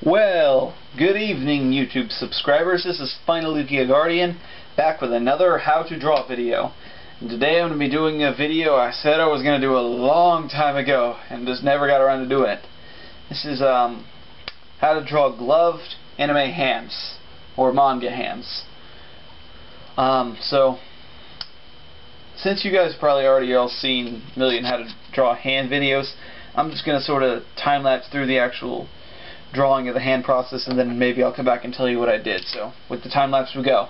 Well, good evening YouTube subscribers. This is Finally Guardian, back with another how to draw video. And today I'm going to be doing a video I said I was going to do a long time ago and just never got around to doing it. This is how to draw gloved anime hands, or manga hands. So since you guys probably already all seen a million how to draw hand videos, I'm just going to sort of time-lapse through the actual drawing of the hand process, and then maybe I'll come back and tell you what I did. So with the time-lapse we go.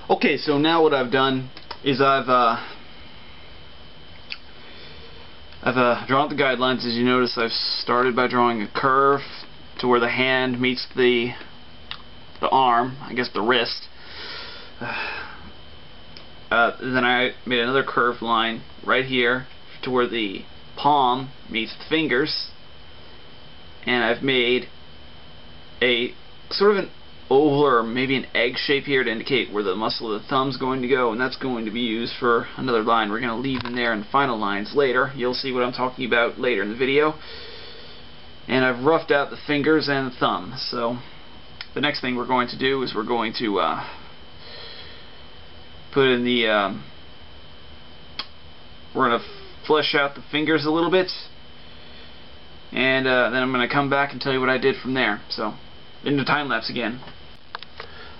Okay, so now what I've done is I've drawn the guidelines. As you notice, I've started by drawing a curve to where the hand meets the arm, I guess the wrist. Then I made another curved line right here to where the palm meets the fingers, and I've made a sort of an oval or maybe an egg shape here to indicate where the muscle of the thumb's going to go, and that's going to be used for another line we're going to leave in there in the final lines later. You'll see what I'm talking about later in the video. And I've roughed out the fingers and the thumb. So the next thing we're going to do is we're going to put in the we're going to flesh out the fingers a little bit, and then I'm going to come back and tell you what I did from there. So into time-lapse again.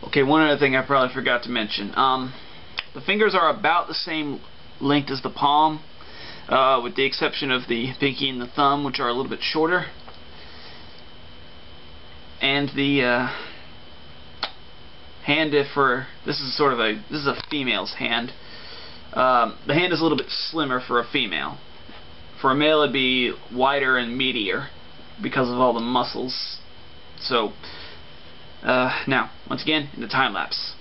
Okay, one other thing I probably forgot to mention. The fingers are about the same length as the palm, with the exception of the pinky and the thumb, which are a little bit shorter. And the hand, this is a female's hand. The hand is a little bit slimmer for a female. For a male, it'd be wider and meatier because of all the muscles. So, now, once again, in the time-lapse.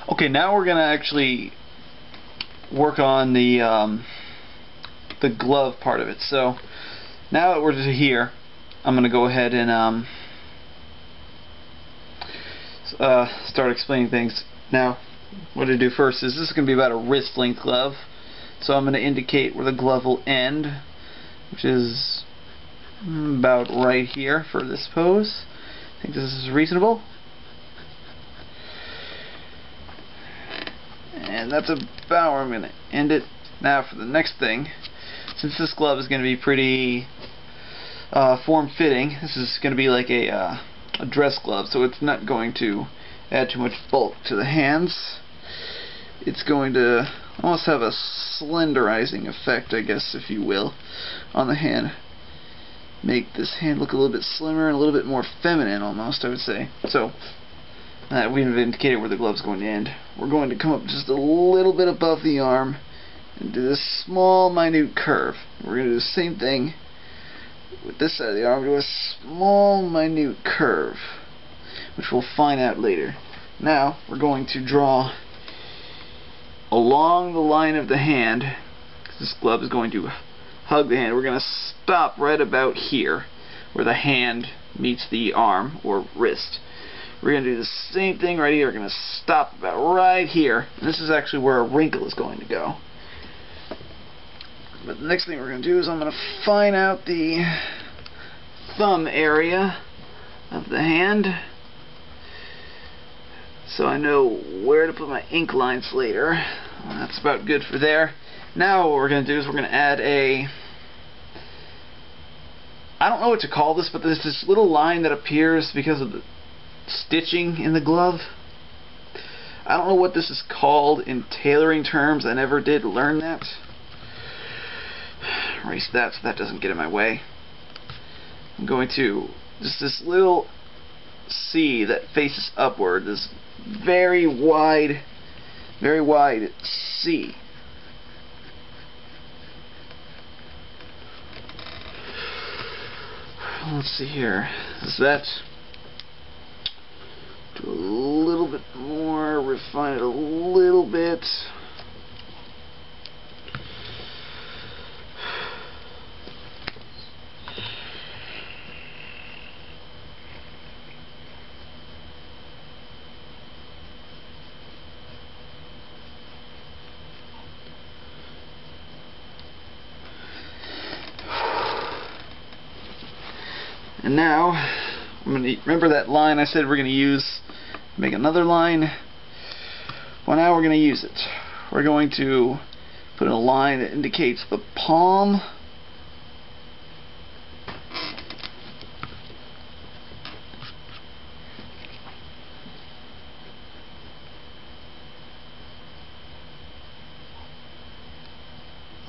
Okay, now we're going to actually work on the glove part of it. So now that we're here, I'm going to go ahead and start explaining things. Now, what to do first is this is going to be about a wrist length glove. So I'm going to indicate where the glove will end, which is about right here for this pose. I think this is reasonable. And that's about where I'm going to end it. Now for the next thing, since this glove is going to be pretty form-fitting, this is going to be like a a dress glove, so it's not going to add too much bulk to the hands. It's going to almost have a slenderizing effect, I guess, if you will, on the hand. Make this hand look a little bit slimmer and a little bit more feminine, almost, I would say. So, we've indicated where the glove's going to end. We're going to come up just a little bit above the arm and do this small, minute curve. We're going to do the same thing with this side of the arm, do a small, minute curve, which we'll find out later. Now, we're going to draw along the line of the hand, because this glove is going to hug the hand. We're going to stop right about here, where the hand meets the arm or wrist. We're going to do the same thing right here. We're going to stop about right here. And this is actually where a wrinkle is going to go. But the next thing we're going to do is I'm going to find out the thumb area of the hand, so I know where to put my ink lines later. That's about good for there. Now what we're going to do is we're going to add a, I don't know what to call this, but there's this little line that appears because of the stitching in the glove. I don't know what this is called in tailoring terms. I never did learn that. Erase that so that doesn't get in my way. I'm going to, just this little C that faces upward, this very wide C. Let's see here. Is that, do a little bit more, refine it a little bit. And now, I'm going to remember that line I said we're going to use, make another line. Well, now we're going to use it. We're going to put in a line that indicates the palm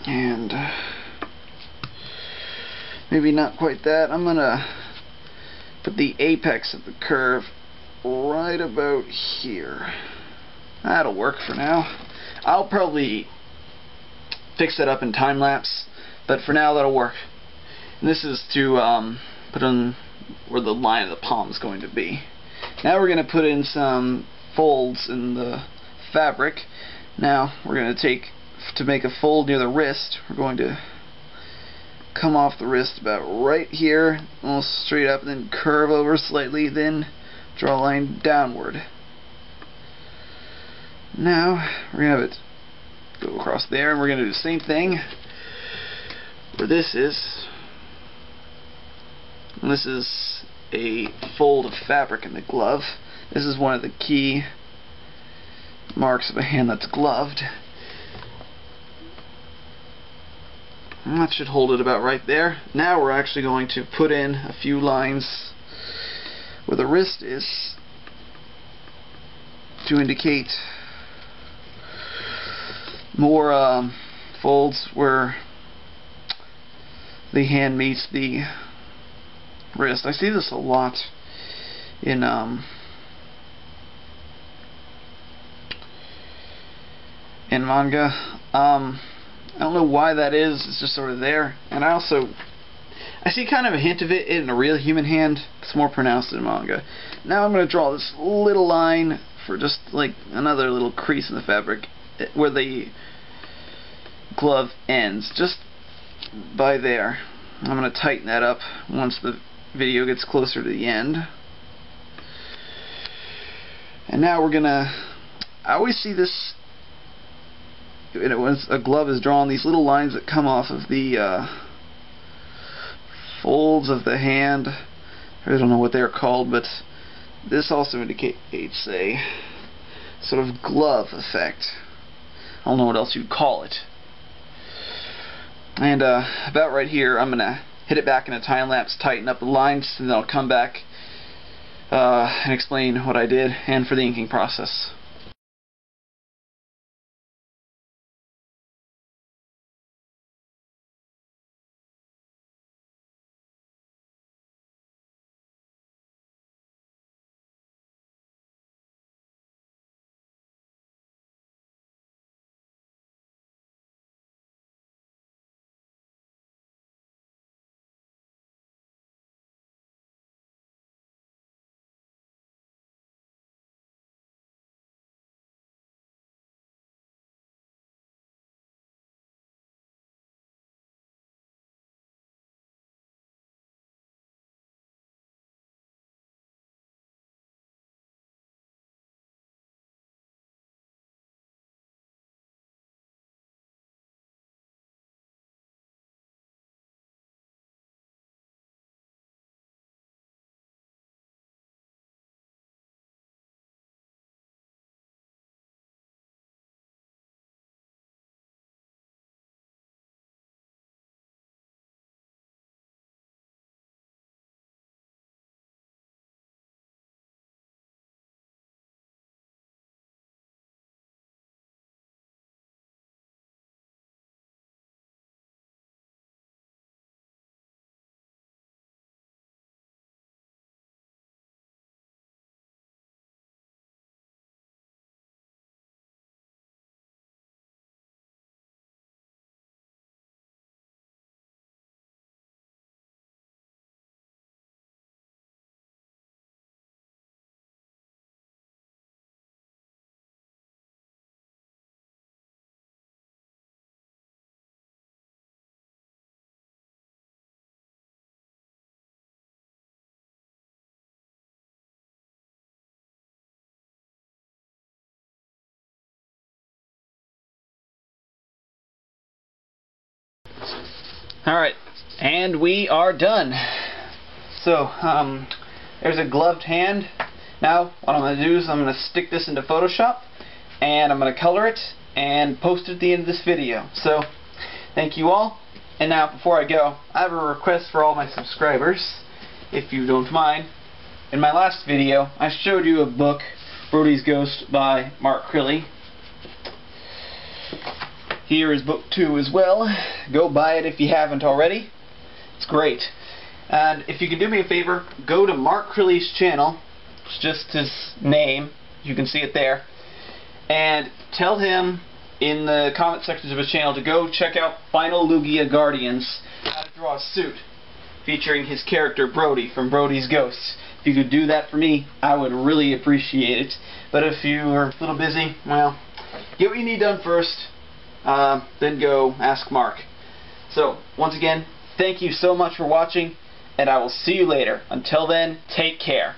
and maybe not quite that. I'm going to put the apex of the curve right about here. That'll work for now. I'll probably fix that up in time lapse, but for now that'll work. And this is to put on where the line of the palm is going to be. Now we're going to put in some folds in the fabric. Now we're going to take, to make a fold near the wrist, we're going to come off the wrist about right here, almost straight up, and then curve over slightly, then draw a line downward. Now we're going to have it go across there, and we're going to do the same thing where this is. And this is a fold of fabric in the glove. This is one of the key marks of a hand that's gloved. And that should hold it about right there. Now we're actually going to put in a few lines where the wrist is to indicate more folds where the hand meets the wrist. I see this a lot in manga. I don't know why that is. It's just sort of there. And I see kind of a hint of it in a real human hand. It's more pronounced in manga. Now I'm going to draw this little line for just like another little crease in the fabric where the glove ends, just by there. I'm going to tighten that up once the video gets closer to the end. And now we're going to, I always see this, once a glove is drawn, these little lines that come off of the folds of the hand. I don't know what they're called, but this also indicates a sort of glove effect. I don't know what else you'd call it. And about right here, I'm going to hit it back in a time lapse, tighten up the lines, and then I'll come back and explain what I did and for the inking process. Alright, and we are done. So, there's a gloved hand. Now, what I'm going to do is I'm going to stick this into Photoshop, and I'm going to color it, and post it at the end of this video. So, thank you all. And now, before I go, I have a request for all my subscribers, if you don't mind. In my last video, I showed you a book, Brody's Ghost by Mark Crilley. Here is book 2 as well. Go buy it if you haven't already. It's great. And if you can do me a favor, go to Mark Crilley's channel. It's just his name. You can see it there. And tell him in the comment sections of his channel to go check out Final Lugia Guardians, how to draw a suit featuring his character Brody from Brody's Ghosts. If you could do that for me, I would really appreciate it. But if you are a little busy, well, get what you need done first. Then go ask Mark. So, once again, thank you so much for watching, and I will see you later. Until then, take care.